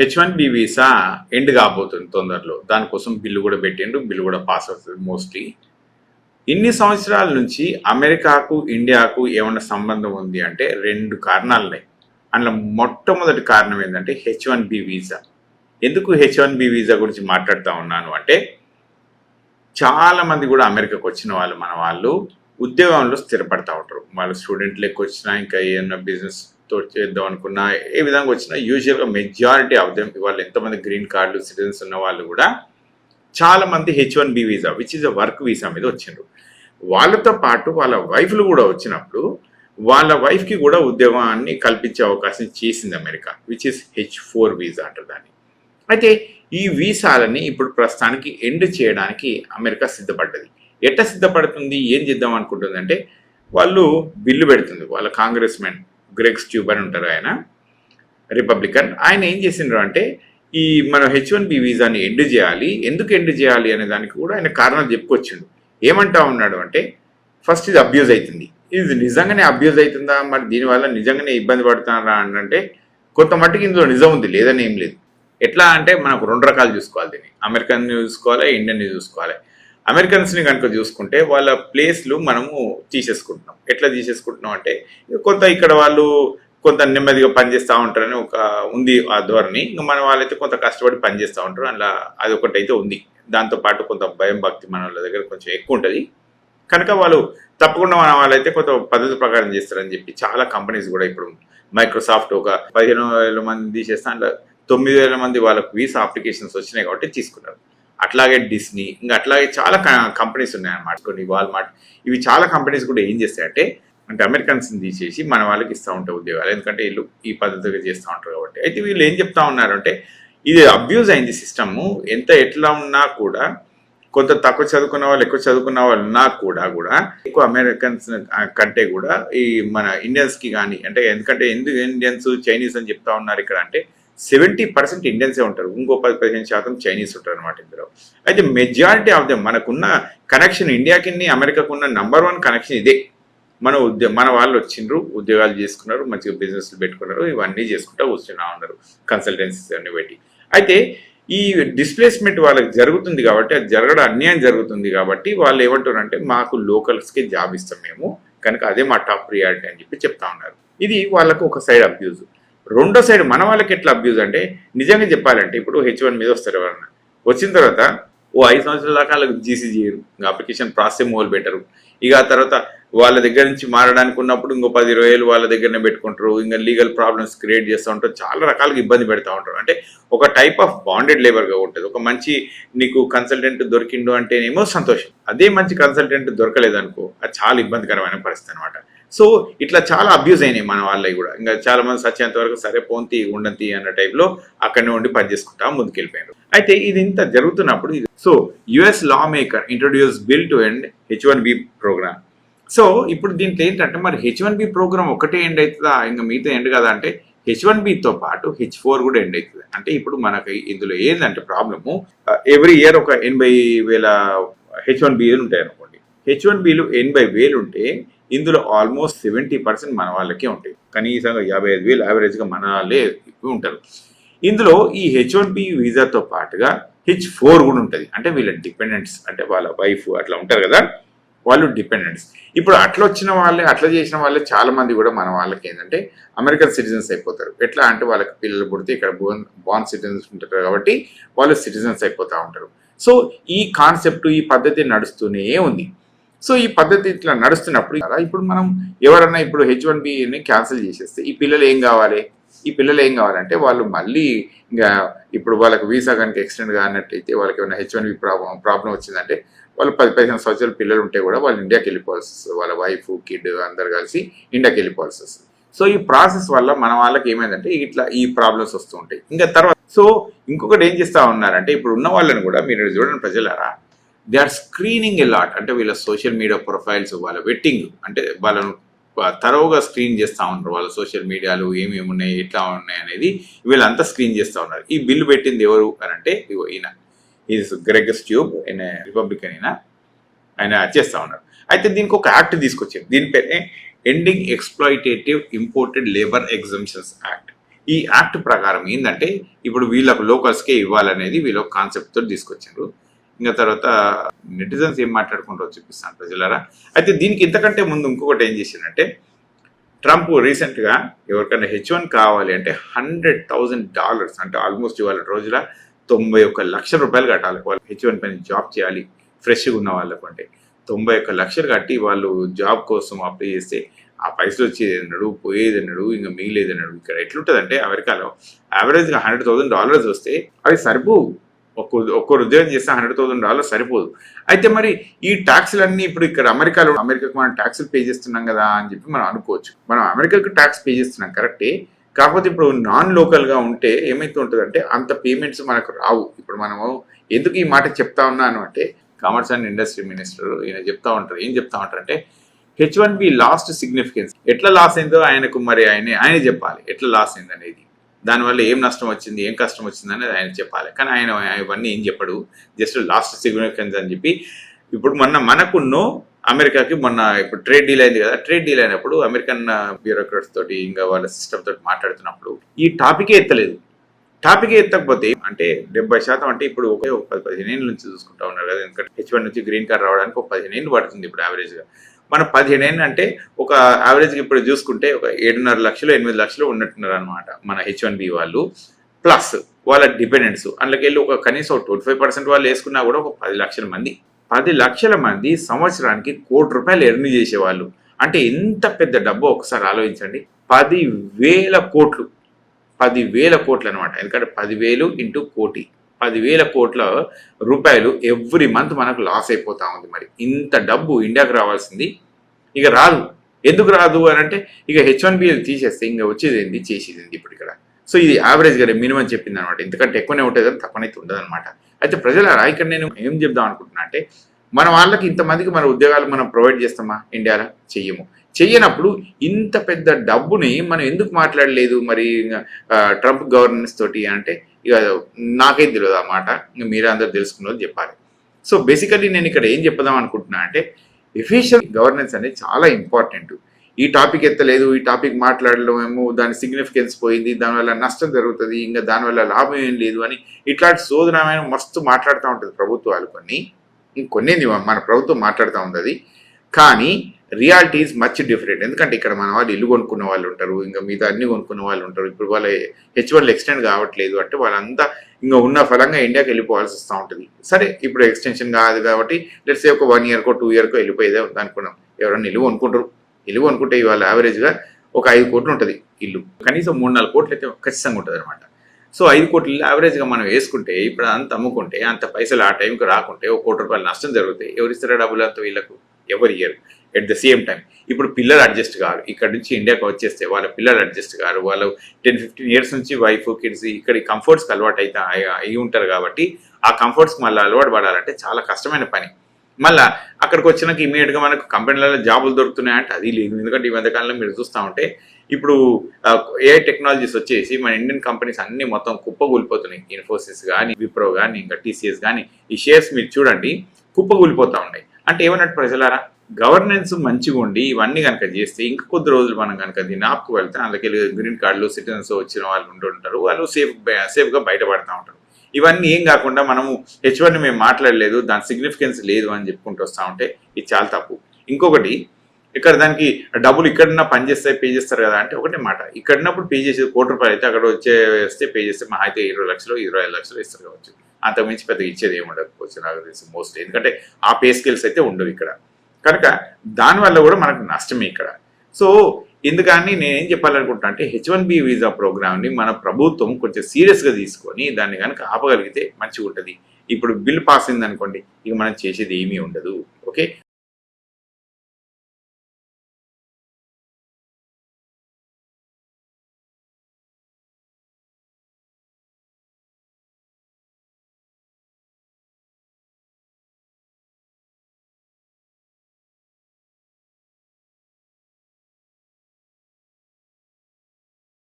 H1B visa end కాబోతుంది తొందరలో. దానికోసం బిల్లు కూడా పెట్టిండ్రు. బిల్లు కూడా పాస్ అవుతుంది మోస్ట్లీ. ఇన్ని సంవత్సరాల నుంచి అమెరికాకు ఇండియాకు ఏమన్నా సంబంధం ఉంది అంటే 2 కారణాలు ఉన్నాయి. అందులో మొట్టమొదటి కారణం ఏంటంటే H1B వీసా. ఎందుకు H1B వీసా గురించి మాట్లాడుతూ ఉన్నాను అంటే, చాలా మంది కూడా అమెరికాకు వచ్చిన వాళ్ళు మన వాళ్ళు ఉద్యోగంలో స్థిరపడతా ఉంటారు. వాళ్ళు స్టూడెంట్లు ఎక్కువ వచ్చినా, ఇంకా ఏమన్నా బిజినెస్ తోటి చేద్దాం అనుకున్నా, ఏ విధంగా వచ్చినా యూజువల్గా మెజారిటీ ఆఫ్ దెమ్ ఇవాళ ఎంతమంది గ్రీన్ కార్డులు సిటిజన్స్ ఉన్న వాళ్ళు కూడా చాలా మంది H1B visa which is a work visa మీద వచ్చిండ్రు. వాళ్ళతో పాటు వాళ్ళ వైఫ్లు కూడా వచ్చినప్పుడు వాళ్ళ వైఫ్కి కూడా ఉద్యోగాన్ని కల్పించే అవకాశం చేసింది America, which is H4 visa అంటారు దాన్ని. అయితే ఈ వీసాలని ఇప్పుడు ప్రస్తుతానికి ఎండ్ చేయడానికి అమెరికా సిద్ధపడ్డది. ఎట్లా సిద్ధపడుతుంది, ఏం చేద్దాం అనుకుంటుంది అంటే, వాళ్ళు బిల్లు పెడుతుంది. వాళ్ళ కాంగ్రెస్మెన్ గ్రెగ్ స్ట్యూబ్ అని ఉంటారు, ఆయన రిపబ్లికన్. ఆయన ఏం చేసిండ్రు అంటే, ఈ మన H1B వీసాని ఎండ్ చేయాలి. ఎందుకు ఎండ్ చేయాలి అనే దానికి కూడా ఆయన కారణాలు చెప్పుకొచ్చిండు. ఏమంటా ఉన్నాడు అంటే, ఫస్ట్ ఇది అబ్యూజ్ అవుతుంది. ఇది నిజంగానే అబ్యూజ్ అవుతుందా, మరి దీనివల్ల నిజంగానే ఇబ్బంది పడుతున్నారా అంటే, కొంత మట్టుకు ఇందులో నిజం ఉంది, లేదని ఏం లేదు. ఎట్లా అంటే, మనకు 2 రకాలు చూసుకోవాలి దీన్ని. అమెరికన్ని చూసుకోవాలి, ఇండియన్ని చూసుకోవాలి. అమెరికన్స్ని కనుక చూసుకుంటే వాళ్ళ ప్లేస్లు మనము తీసేసుకుంటున్నాం. ఎట్లా తీసేసుకుంటున్నాం అంటే, కొంత ఇక్కడ వాళ్ళు కొంత నెమ్మదిగా పనిచేస్తూ ఉంటారని ఒక ఉంది ఆ ధోరణి. ఇంకా మన వాళ్ళైతే కొంత కష్టపడి పనిచేస్తూ ఉంటారు, అలా అది ఒకటైతే ఉంది. దాంతోపాటు కొంత భయం భక్తి మన వాళ్ళ దగ్గర కొంచెం ఎక్కువ ఉంటుంది కనుక వాళ్ళు తప్పకుండా మన వాళ్ళైతే కొంత పద్ధతి ప్రకారం చేస్తారని చెప్పి చాలా కంపెనీస్ కూడా ఇప్పుడు మైక్రోసాఫ్ట్ ఒక 15,000 మంది తీసేస్తే అందులో 9,000 మంది వాళ్ళకు వీసా అప్లికేషన్స్ వచ్చినాయి కాబట్టి తీసుకున్నారు. అట్లాగే డిస్నీ, ఇంకా అట్లాగే చాలా కంపెనీస్ ఉన్నాయన్నమాట. కొన్ని వాల్మార్ట్, ఇవి చాలా కంపెనీస్ కూడా ఏం చేస్తాయంటే, అంటే అమెరికన్స్ని తీసేసి మన వాళ్ళకి ఇస్తూ ఉంటాయి ఉద్యోగాలు. ఎందుకంటే వీళ్ళు ఈ పద్ధతిగా చేస్తూ ఉంటారు కాబట్టి. అయితే వీళ్ళు ఏం చెప్తా ఉన్నారంటే, ఇది అబ్యూజ్ అయింది సిస్టమ్. ఎట్లా ఉన్నా కూడా కొంత తక్కువ చదువుకున్న వాళ్ళు, ఎక్కువ చదువుకున్న వాళ్ళు ఉన్నా కూడా ఎక్కువ అమెరికన్స్ కంటే కూడా ఈ మన ఇండియన్స్కి కానీ, అంటే ఎందుకంటే ఎందుకు ఇండియన్స్ చైనీస్ అని చెప్తా ఉన్నారు ఇక్కడ అంటే, 70% ఇండియన్సే ఉంటారు, ఇంకో 10-15% చైనీస్ ఉంటారు అనమాట ఇందులో. అయితే మెజారిటీ ఆఫ్ దెమ్ మనకున్న కనెక్షన్, ఇండియాకి అమెరికాకు ఉన్న #1 కనెక్షన్ ఇదే. మన వాళ్ళు వచ్చిండ్రు, ఉద్యోగాలు చేసుకున్నారు, మంచిగా బిజినెస్లు పెట్టుకున్నారు, ఇవన్నీ చేసుకుంటూ కూర్చున్నా ఉన్నారు కన్సల్టెన్సీస్ అన్ని పెట్టి. అయితే ఈ డిస్ప్లేస్మెంట్ వాళ్ళకి జరుగుతుంది కాబట్టి, అది జరగడం అన్యాయం జరుగుతుంది కాబట్టి వాళ్ళు ఏమంటారంటే, మాకు లోకల్స్కే జాబ్ ఇస్తాం మేము, కనుక అదే మా టాప్ ప్రియారిటీ అని చెప్పి చెప్తా ఉన్నారు. ఇది వాళ్ళకు ఒక సైడ్ అబ్యూజ్. రెండో సైడ్ మన వాళ్ళకి ఎట్లా అబ్యూజ్ అంటే, నిజంగా చెప్పాలంటే ఇప్పుడు H1 మీద వస్తారు ఎవరన్నా, వచ్చిన తర్వాత ఓ 5 సంవత్సరాల దాకా వాళ్ళకి జీసీ చేయరు, ఇంకా అప్లికేషన్ ప్రాసెస్ మొదలు పెట్టరు. ఇక ఆ తర్వాత వాళ్ళ దగ్గర నుంచి మారడానికి ఉన్నప్పుడు ఇంకో 10-20 ఏళ్ళు వాళ్ళ దగ్గరనే పెట్టుకుంటారు. ఇంకా లీగల్ ప్రాబ్లమ్స్ క్రియేట్ చేస్తూ ఉంటారు, చాలా రకాలుగా ఇబ్బంది పెడతా ఉంటారు. అంటే ఒక టైప్ ఆఫ్ బాండెడ్ లేబర్గా ఉంటుంది. ఒక మంచి నీకు కన్సల్టెంట్ దొరికిండు అంటేనేమో సంతోషం, అదే మంచి కన్సల్టెంట్ దొరకలేదనుకో అది చాలా ఇబ్బందికరమైన పరిస్థితి అనమాట. సో ఇట్లా చాలా అబ్యూజ్ అయినాయి మన వాళ్ళవి కూడా. ఇంకా చాలా మంది సచ్చేంత వరకు సరే పోంతి ఉండంతి అన్న టైప్లో అక్కడనే ఉండి పనిచేసుకుంటా ముందుకెళ్ళిపోయారు. అయితే ఇది ఇంత జరుగుతున్నప్పుడు, so US lawmaker introduce bill to end H1B program. So ఇప్పుడు దీంట్లో ఏంటంటే, మరి H1B ప్రోగ్రామ్ ఒకటే ఎండ్ అవుతుందా, ఇంకా మిగతా ఎండ్ కదా అంటే, H1Bతో పాటు H4 కూడా ఎండ్ అవుతుంది. అంటే ఇప్పుడు మనకి ఇందులో ఏంటంటే ప్రాబ్లము, ఎవ్రీ ఇయర్ ఒక 80,000 H1Bలు ఉంటాయి అనుకోండి. H1Bలు 80,000 ఉంటే ఇందులో ఆల్మోస్ట్ 70% మన వాళ్ళకే ఉంటాయి. కనీసంగా 55,000 యావరేజ్గా మన వాళ్ళే ఎక్కువ ఉంటారు. ఇందులో ఈ H1B వీసాతో పాటుగా H4 కూడా ఉంటుంది. అంటే వీళ్ళ డిపెండెంట్స్, అంటే వాళ్ళ వైఫ్ అట్లా ఉంటారు కదా, వాళ్ళు డిపెండెంట్స్. ఇప్పుడు అట్లా వచ్చిన వాళ్ళే, అట్లా చేసిన వాళ్ళే చాలా మంది కూడా మన వాళ్ళకి ఏంటంటే అమెరికన్ సిటిజన్స్ అయిపోతారు. ఎట్లా అంటే వాళ్ళకి పిల్లలు పుడితే ఇక్కడ బార్న్ సిటిజన్స్ ఉంటారు కాబట్టి వాళ్ళు సిటిజన్స్ అయిపోతూ ఉంటారు. సో ఈ కాన్సెప్ట్, ఈ పద్ధతి నడుస్తూనే ఉంది. సో ఈ పద్ధతి ఇట్లా నడుస్తున్నప్పుడు ఇప్పుడు మనం ఎవరన్నా ఇప్పుడు H1Bని క్యాన్సిల్ చేసేస్తే ఈ పిల్లలు ఏం కావాలంటే, వాళ్ళు మళ్ళీ ఇంకా ఇప్పుడు వాళ్ళకి వీసా కనుక ఎక్స్టెండ్ కానట్టయితే, వాళ్ళకి ఏమైనా H1B ప్రాబ్లం వచ్చిందంటే, వాళ్ళు 10-15 సంవత్సరాల పిల్లలు ఉంటే కూడా వాళ్ళు ఇండియాకి వెళ్ళిపోవాల్సి వస్తుంది. వాళ్ళ వైఫ్ కిడ్ అందరు కలిసి ఇండియాకి వెళ్ళిపోవాల్సి వస్తుంది. సో ఈ ప్రాసెస్ వల్ల మన వాళ్ళకి ఏమైందంటే ఇట్లా ఈ ప్రాబ్లమ్స్ వస్తూ ఉంటాయి. ఇంకా తర్వాత సో ఇంకొకటి ఏం చేస్తూ ఉన్నారంటే, ఇప్పుడు ఉన్న వాళ్ళని కూడా మీరు చూడండి ప్రజలారా, they are screening a lot. అంటే వీళ్ళ సోషల్ మీడియా ప్రొఫైల్స్, వాళ్ళ వెట్టింగ్, అంటే వాళ్ళను తరోగా స్క్రీన్ చేస్తూ ఉన్నారు. వాళ్ళ సోషల్ మీడియాలు ఏమేమి ఉన్నాయి, ఎట్లా ఉన్నాయి అనేది వీళ్ళంతా స్క్రీన్ చేస్తూ ఉన్నారు. ఈ బిల్లు పెట్టింది ఎవరు అని అంటే, ఈయన ఈజ్ గ్రెగ్ స్ట్యూబ్, ఆయన రిపబ్లికన్, ఆయన చేస్తూ ఉన్నారు. అయితే దీనికి ఒక యాక్ట్ తీసుకొచ్చింది, దీని పేరే ending exploitative imported labour exemptions act. ఈ యాక్ట్ ప్రకారం ఏంటంటే ఇప్పుడు వీళ్ళకు లోకల్స్కే ఇవ్వాలనేది వీళ్ళు కాన్సెప్ట్ తోటి తీసుకొచ్చారు. ఇంకా తర్వాత నెటిజన్స్ ఏం మాట్లాడుకుంటారో చూపిస్తాను ప్రజలారా. అయితే దీనికి ఇంతకంటే ముందు ఇంకొకటి ఏం చేసిందంటే ట్రంప్ రీసెంట్గా ఎవరికైనా H1 కావాలి అంటే $100,000 అంటే ఆల్మోస్ట్ ఇవాళ రోజుల 91 లక్షల రూపాయలు కట్టాలి. వాళ్ళు H1 పైన జాబ్ చేయాలి ఫ్రెష్గా ఉన్న వాళ్ళకు అంటే 91 లక్షలు కట్టి వాళ్ళు జాబ్ కోసం అప్లై చేస్తే ఆ పైసలు వచ్చేది అన్నాడు, పోయేది అన్నాడు, ఇంకా మిగిలేదు అన్నాడు. ఇక్కడ ఎట్లుంటుందంటే అమెరికాలో యావరేజ్గా $100,000 వస్తే అవి సరిపోవు. ఒక్కరు ఉద్యోగం చేస్తే $100,000 సరిపోదు. అయితే మరి ఈ ట్యాక్స్లన్నీ ఇప్పుడు ఇక్కడ అమెరికాకు మనం ట్యాక్స్లు పే చేస్తున్నాం కదా అని చెప్పి మనం అనుకోవచ్చు. మనం అమెరికాకు ట్యాక్స్ పే చేస్తున్నాం కరెక్టే. కాకపోతే ఇప్పుడు నాన్ లోకల్గా ఉంటే ఏమైతే ఉంటుందంటే అంత పేమెంట్స్ మనకు రావు. ఇప్పుడు మనము ఎందుకు ఈ మాట చెప్తా ఉన్నాను అంటే కామర్స్ అండ్ ఇండస్ట్రీ మినిస్టర్ ఈయన చెప్తా ఉంటారు. ఏం చెప్తా ఉంటారు అంటే H1B లాస్ట్ సిగ్నిఫికెన్స్ ఎట్లా లాస్ అయిందో ఆయనకు మరి ఆయన చెప్పాలి ఎట్లా లాస్ అయింది అనేది, దానివల్ల ఏం నష్టం వచ్చింది ఏం కష్టం వచ్చింది అనేది ఆయన చెప్పాలి. కానీ ఆయన ఇవన్నీ ఏం చెప్పడు, జస్ట్ లాస్ట్ సిగ్నిఫికెన్స్ అని చెప్పి. ఇప్పుడు మనకున్నో అమెరికాకి ఇప్పుడు ట్రేడ్ డీల్ అయింది కదా, ట్రేడ్ డీల్ అయినప్పుడు అమెరికన్ బ్యూరోక్రాట్స్ తోటి ఇంకా వాళ్ళ సిస్టమ్ తోటి మాట్లాడుతున్నప్పుడు ఈ టాపికే ఎత్తలేదు. టాపికే ఎత్తకపోతే అంటే 70% అంటే ఇప్పుడు ఒక 15 ఏళ్ళ నుంచి చూసుకుంటా ఉన్నారు కదా, ఎందుకంటే H1 నుంచి గ్రీన్ కార్డ్ రావడానికి ఒక 15 ఏళ్ళు పడుతుంది ఇప్పుడు యావరేజ్గా. మన 15 ఏళ్ళు అంటే ఒక యావరేజ్గా ఇప్పుడు చూసుకుంటే ఒక 7.5 లక్షలు 8 లక్షలు ఉన్నట్టున్నారు అనమాట మన H1B వాళ్ళు, ప్లస్ వాళ్ళ డిపెండెంట్స్. అందులోకెళ్ళి ఒక కనీసం 25% వాళ్ళు వేసుకున్నా కూడా ఒక 10 లక్షల మంది 10 లక్షల మంది సంవత్సరానికి ₹1,00,00,000 ఎర్న్ చేసేవాళ్ళు. అంటే ఎంత పెద్ద డబ్బు ఒకసారి ఆలోచించండి. 10,000 కోట్లు 10,000 కోట్లు అనమాట. ఎందుకంటే 10,000 ఇంటూ కోటి 10,000 కోట్ల రూపాయలు ఎవ్రీ మంత్ మనకు లాస్ అయిపోతా ఉంది. మరి ఇంత డబ్బు ఇండియాకి రావాల్సింది ఇక రాదు. ఎందుకు రాదు అని అంటే ఇక H1B తీసేస్తే ఇంకా వచ్చేది ఏంది చేసేది ఏంది ఇప్పుడు ఇక్కడ. సో ఇది యావరేజ్గా మినిమం చెప్పింది అనమాట. ఎందుకంటే ఎక్కువనే ఉంటుంది కానీ తక్కువనైతే ఉండదు అనమాట. అయితే ప్రజలారా ఇక్కడ నేను ఏం చెప్దాం అనుకుంటున్నా అంటే మన వాళ్ళకి ఇంతమందికి మన ఉద్యోగాలు మనం ప్రొవైడ్ చేస్తామా ఇండియాలో? చెయ్యము. చెయ్యనప్పుడు ఇంత పెద్ద డబ్బుని మనం ఎందుకు మాట్లాడలేదు మరి ట్రంప్ గవర్నెన్స్ తోటి అంటే ఇక నాకేం తెలియదు ఆ మాట, ఇంకా మీరే అందరూ తెలుసుకున్నది చెప్పాలి. సో బేసికలీ నేను ఇక్కడ ఏం చెప్పదాం అనుకుంటున్నా అంటే ఎఫిషియల్ గవర్నెన్స్ అనేది చాలా ఇంపార్టెంట్. ఈ టాపిక్ ఎత్తలేదు, ఈ టాపిక్ మాట్లాడలేమేమో, దాని సిగ్నిఫికెన్స్ పోయింది, దానివల్ల నష్టం జరుగుతుంది, ఇంకా దానివల్ల లాభం ఏం లేదు అని ఇట్లాంటి శోధనమైన మస్తు మాట్లాడుతూ ఉంటుంది ప్రభుత్వాలు. కొన్ని మన ప్రభుత్వం మాట్లాడుతూ ఉంది, కానీ రియాలిటీ ఈజ్ మచ్ డిఫరెంట్. ఎందుకంటే ఇక్కడ మన వాళ్ళు ఇల్లు కొనుక్కున్న వాళ్ళు ఉంటారు, ఇంకా మిగతా అన్ని కొనుక్కున్న వాళ్ళు ఉంటారు. ఇప్పుడు వాళ్ళ H1 ఎక్స్టెండ్ కావట్లేదు అంటే వాళ్ళంతా ఇంకా ఉన్న ఫలంగా ఇండియాకి వెళ్ళిపోవాల్సి వస్తూ ఉంటుంది. సరే ఇప్పుడు ఎక్స్టెన్షన్ కాదు కాబట్టి లెట్స్ సే ఒక 1 ఇయర్కో 2 ఇయర్కో వెళ్ళిపోయేదే అనుకున్నాం. ఎవరన్నా ఇల్లు కొనుక్కుంటారు, ఇల్లు కొనుక్కుంటే ఇవాళ యావరేజ్గా ఒక 5 కోట్లు ఉంటుంది ఇల్లు, కనీసం 3-4 కోట్లు అయితే ఖచ్చితంగా ఉంటుంది అనమాట. సో 5 కోట్లు యావరేజ్గా మనం వేసుకుంటే ఇప్పుడు అంత అమ్ముకుంటే అంత పైసలు ఆ టైంకి రాకుంటే ₹1,00,00,000 నష్టం జరుగుతాయి. ఎవరిస్తారా డబ్బులు అంతా వీళ్ళకు? ఎవరు ఇయ్యరు. ఎట్ ద సేమ్ టైం ఇప్పుడు పిల్లలు అడ్జస్ట్ కారు, ఇక్కడ నుంచి ఇండియాకి వచ్చేస్తే వాళ్ళ పిల్లలు అడ్జస్ట్ కారు, వాళ్ళు 10-15 ఇయర్స్ నుంచి వైఫ్ కిడ్స్ ఇక్కడ కంఫర్ట్స్కి అలవాటు అయితే అయి ఉంటారు కాబట్టి ఆ కంఫర్ట్స్కి మళ్ళీ అలవాటు పడాలంటే చాలా కష్టమైన పని. మళ్ళీ అక్కడికి వచ్చినాక ఇమీడియట్గా మనకు కంపెనీలలో జాబులు దొరుకుతున్నాయంటే అది లేదు. ఎందుకంటే ఈ మధ్యకాలంలో మీరు చూస్తూ ఉంటే ఇప్పుడు AI టెక్నాలజీస్ వచ్చేసి మన ఇండియన్ కంపెనీస్ అన్ని మొత్తం కుప్పగూలిపోతున్నాయి. ఇన్ఫోసిస్ కానీ, విప్రో కానీ, ఇంకా TCS కానీ ఈ షేర్స్ మీరు చూడండి కుప్పగూలిపోతూ ఉన్నాయి. అంటే ఏమన్నట్టు ప్రజలారా, గవర్నెన్స్ మంచిగా ఉండి ఇవన్నీ కనుక చేస్తే ఇంకా కొద్ది రోజులు మనం కనుక దీన్ని ఆపుకు వెళ్తే అందులోకి గ్రీన్ కార్డులు సిటిజన్స్ వచ్చిన వాళ్ళు ఉంటుంటారు, వాళ్ళు సేఫ్గా బయటపడుతూ ఉంటారు. ఇవన్నీ ఏం కాకుండా మనము H1 మేము మాట్లాడలేదు, దాని సిగ్నిఫికెన్స్ లేదు అని చెప్పుకుంటూ వస్తూ ఉంటే ఇది చాలా తప్పు. ఇంకొకటి ఇక్కడ దానికి డబ్బులు ఇక్కడన్నా పని చేస్తే పే చేస్తారు కదా అంటే ఒకటే మాట, ఇక్కడున్నప్పుడు పే చేసేది ₹1,00,00,000 అయితే అక్కడ వచ్చేస్తే పే చేస్తే మా అయితే 20 లక్షలు 25 లక్షలు ఇస్తారు కావచ్చు. అంతకుమించి పెద్దగా ఇచ్చేది ఏమి ఉండకపోవచ్చు నాకు తెలిసి మోస్ట్లీ. ఎందుకంటే ఆ పే స్కేల్స్ అయితే ఉండవు ఇక్కడ కనుక దానివల్ల కూడా మనకు నష్టమే ఇక్కడ. సో ఎందుకని నేనేం చెప్పాలనుకుంటున్నా అంటే H1B వీసా ప్రోగ్రామ్ని మన ప్రభుత్వం కొంచెం సీరియస్గా తీసుకొని దాన్ని కనుక ఆపగలిగితే మంచిగా ఉంటుంది. ఇప్పుడు బిల్ పాస్ అయింది అనుకోండి, ఇక మనం చేసేది ఏమీ ఉండదు. ఓకే.